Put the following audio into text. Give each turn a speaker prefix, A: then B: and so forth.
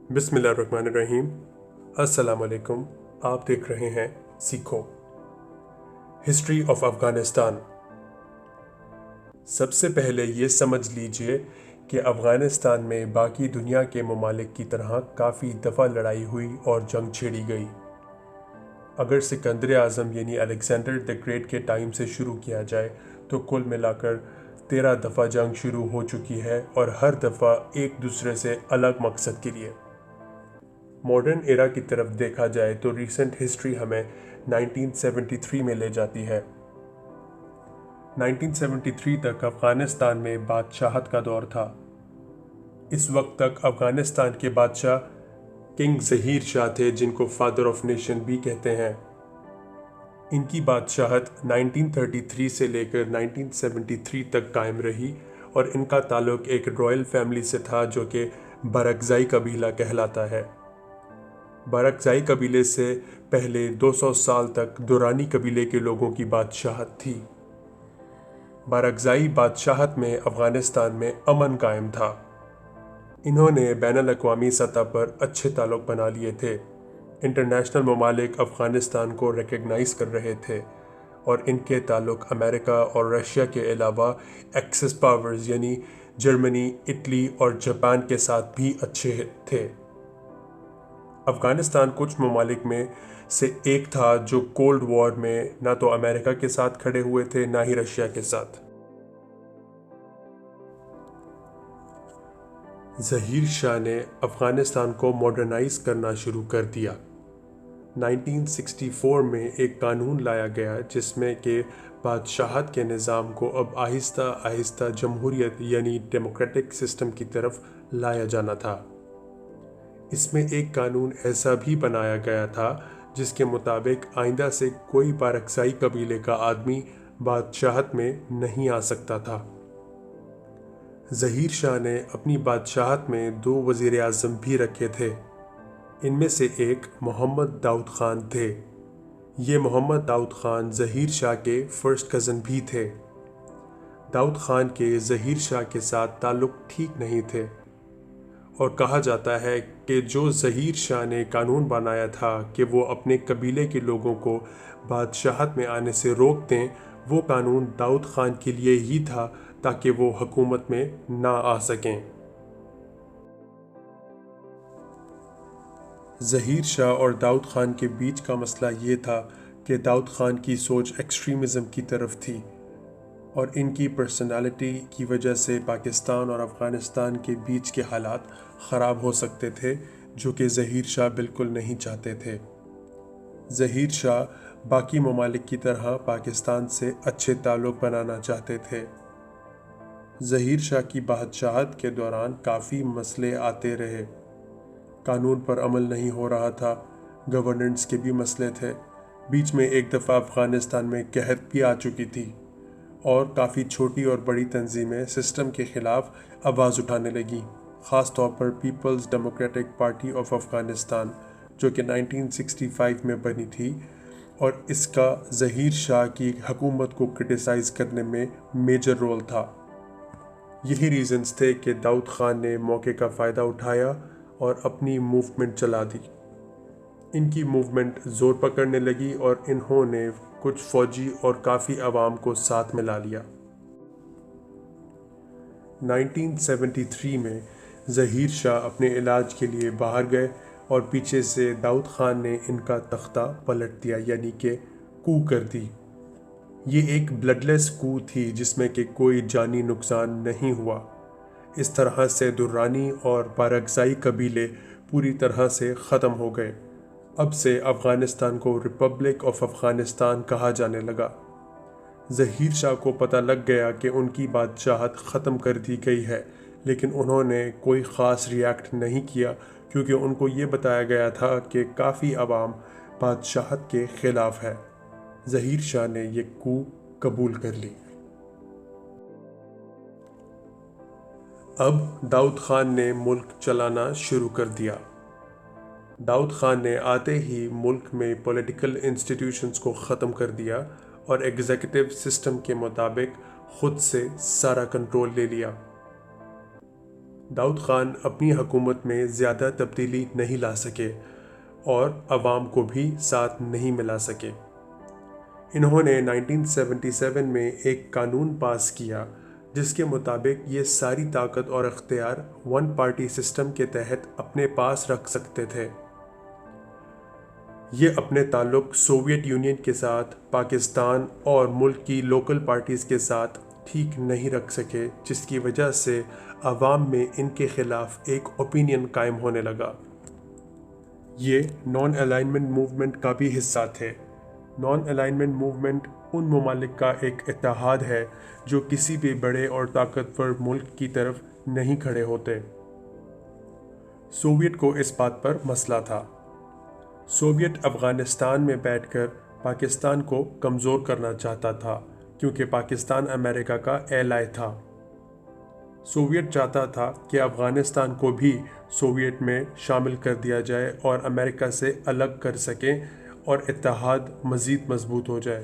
A: بسم اللہ الرحمن الرحیم۔ السلام علیکم۔ آپ دیکھ رہے ہیں سیکھو ہسٹری آف افغانستان۔ سب سے پہلے یہ سمجھ لیجئے کہ افغانستان میں باقی دنیا کے ممالک کی طرح کافی دفعہ لڑائی ہوئی اور جنگ چھیڑی گئی۔ اگر سکندر اعظم یعنی الیگزینڈر دی گریٹ کے ٹائم سے شروع کیا جائے تو کل ملا کر 13 دفعہ جنگ شروع ہو چکی ہے، اور ہر دفعہ ایک دوسرے سے الگ مقصد کے لیے۔ ماڈرن ایرا کی طرف دیکھا جائے تو ریسنٹ ہسٹری ہمیں 1973 میں لے جاتی ہے۔ 1973 تک افغانستان میں بادشاہت کا دور تھا۔ اس وقت تک افغانستان کے بادشاہ کنگ ظہیر شاہ تھے، جن کو فادر آف نیشن بھی کہتے ہیں۔ ان کی بادشاہت 1933 سے لے کر 1973 تک قائم رہی، اور ان کا تعلق ایک رائل فیملی سے تھا جو کہ بارکزائی قبیلہ کہلاتا ہے۔ بارکزائی قبیلے سے پہلے 200 سال تک درانی قبیلے کے لوگوں کی بادشاہت تھی۔ بارکزائی بادشاہت میں افغانستان میں امن قائم تھا۔ انہوں نے بین الاقوامی سطح پر اچھے تعلق بنا لیے تھے۔ انٹرنیشنل ممالک افغانستان کو ریکگنائز کر رہے تھے، اور ان کے تعلق امریکہ اور رشیا کے علاوہ ایکسس پاورز یعنی جرمنی، اٹلی اور جاپان کے ساتھ بھی اچھے تھے۔ افغانستان کچھ ممالک میں سے ایک تھا جو کولڈ وار میں نہ تو امریکہ کے ساتھ کھڑے ہوئے تھے نہ ہی رشیا کے ساتھ۔ ظہیر شاہ نے افغانستان کو ماڈرنائز کرنا شروع کر دیا۔ 1964 میں ایک قانون لایا گیا جس میں کہ بادشاہت کے نظام کو اب آہستہ آہستہ جمہوریت یعنی ڈیموکریٹک سسٹم کی طرف لایا جانا تھا۔ اس میں ایک قانون ایسا بھی بنایا گیا تھا جس کے مطابق آئندہ سے کوئی بارکزائی قبیلے کا آدمی بادشاہت میں نہیں آ سکتا تھا۔ ظہیر شاہ نے اپنی بادشاہت میں 2 وزیر اعظم بھی رکھے تھے۔ ان میں سے ایک محمد داؤد خان تھے۔ یہ محمد داؤد خان ظہیر شاہ کے فرسٹ کزن بھی تھے۔ داؤد خان کے ظہیر شاہ کے ساتھ تعلق ٹھیک نہیں تھے، اور کہا جاتا ہے کہ جو ظہیر شاہ نے قانون بنایا تھا کہ وہ اپنے قبیلے کے لوگوں کو بادشاہت میں آنے سے روک دیں، وہ قانون داؤد خان کے لیے ہی تھا تاکہ وہ حکومت میں نہ آ سکیں۔ ظہیر شاہ اور داؤد خان کے بیچ کا مسئلہ یہ تھا کہ داؤد خان کی سوچ ایکسٹریمزم کی طرف تھی، اور ان کی پرسنالٹی کی وجہ سے پاکستان اور افغانستان کے بیچ کے حالات خراب ہو سکتے تھے، جو کہ ظہیر شاہ بالکل نہیں چاہتے تھے۔ ظہیر شاہ باقی ممالک کی طرح پاکستان سے اچھے تعلق بنانا چاہتے تھے۔ ظہیر شاہ کی بادشاہت کے دوران کافی مسئلے آتے رہے۔ قانون پر عمل نہیں ہو رہا تھا، گورننس کے بھی مسئلے تھے۔ بیچ میں ایک دفعہ افغانستان میں قحط بھی آ چکی تھی، اور کافی چھوٹی اور بڑی تنظیمیں سسٹم کے خلاف آواز اٹھانے لگیں، خاص طور پر people's democratic party of Afghanistan, جو کہ 1965 میں بنی تھی، اور اس کا ظہیر شاہ کی حکومت کو کرٹیسائز کرنے میں میجر رول تھا۔ یہی ریزنز تھے کہ داؤد خان نے موقع کا فائدہ اٹھایا اور اپنی موومنٹ چلا دی۔ ان کی موومنٹ زور پکڑنے لگی، اور انہوں نے کچھ فوجی اور کافی عوام کو ساتھ ملا لیا۔ 1973 میں ظہیر شاہ اپنے علاج کے لیے باہر گئے، اور پیچھے سے داؤد خان نے ان کا تختہ پلٹ دیا، یعنی کہ کو کر دی۔ یہ ایک بلڈ لیس کو تھی جس میں کہ کوئی جانی نقصان نہیں ہوا۔ اس طرح سے درانی اور بارکزائی قبیلے پوری طرح سے ختم ہو گئے۔ اب سے افغانستان کو ریپبلک آف افغانستان کہا جانے لگا۔ ظہیر شاہ کو پتہ لگ گیا کہ ان کی بادشاہت ختم کر دی گئی ہے، لیکن انہوں نے کوئی خاص ریاکٹ نہیں کیا، کیونکہ ان کو یہ بتایا گیا تھا کہ کافی عوام بادشاہت کے خلاف ہے۔ ظہیر شاہ نے یہ کو قبول کر لی۔ اب داؤد خان نے ملک چلانا شروع کر دیا۔ داؤد خان نے آتے ہی ملک میں پولیٹیکل انسٹیٹیوشنز کو ختم کر دیا، اور ایگزیکٹو سسٹم کے مطابق خود سے سارا کنٹرول لے لیا۔ داؤد خان اپنی حکومت میں زیادہ تبدیلی نہیں لا سکے اور عوام کو بھی ساتھ نہیں ملا سکے۔ انہوں نے 1977 میں ایک قانون پاس کیا جس کے مطابق یہ ساری طاقت اور اختیار ون پارٹی سسٹم کے تحت اپنے پاس رکھ سکتے تھے۔ یہ اپنے تعلق سوویت یونین کے ساتھ، پاکستان اور ملک کی لوکل پارٹیز کے ساتھ ٹھیک نہیں رکھ سکے، جس کی وجہ سے عوام میں ان کے خلاف ایک اوپینین قائم ہونے لگا۔ یہ نان الائنمنٹ موومنٹ کا بھی حصہ تھے۔ نان الائنمنٹ موومنٹ ان ممالک کا ایک اتحاد ہے جو کسی بھی بڑے اور طاقتور ملک کی طرف نہیں کھڑے ہوتے۔ سوویت کو اس بات پر مسئلہ تھا۔ سوویت افغانستان میں بیٹھ کر پاکستان کو کمزور کرنا چاہتا تھا کیونکہ پاکستان امریکہ کا ایلائی تھا۔ سوویت چاہتا تھا کہ افغانستان کو بھی سوویت میں شامل کر دیا جائے اور امریکہ سے الگ کر سکیں اور اتحاد مزید مضبوط ہو جائے۔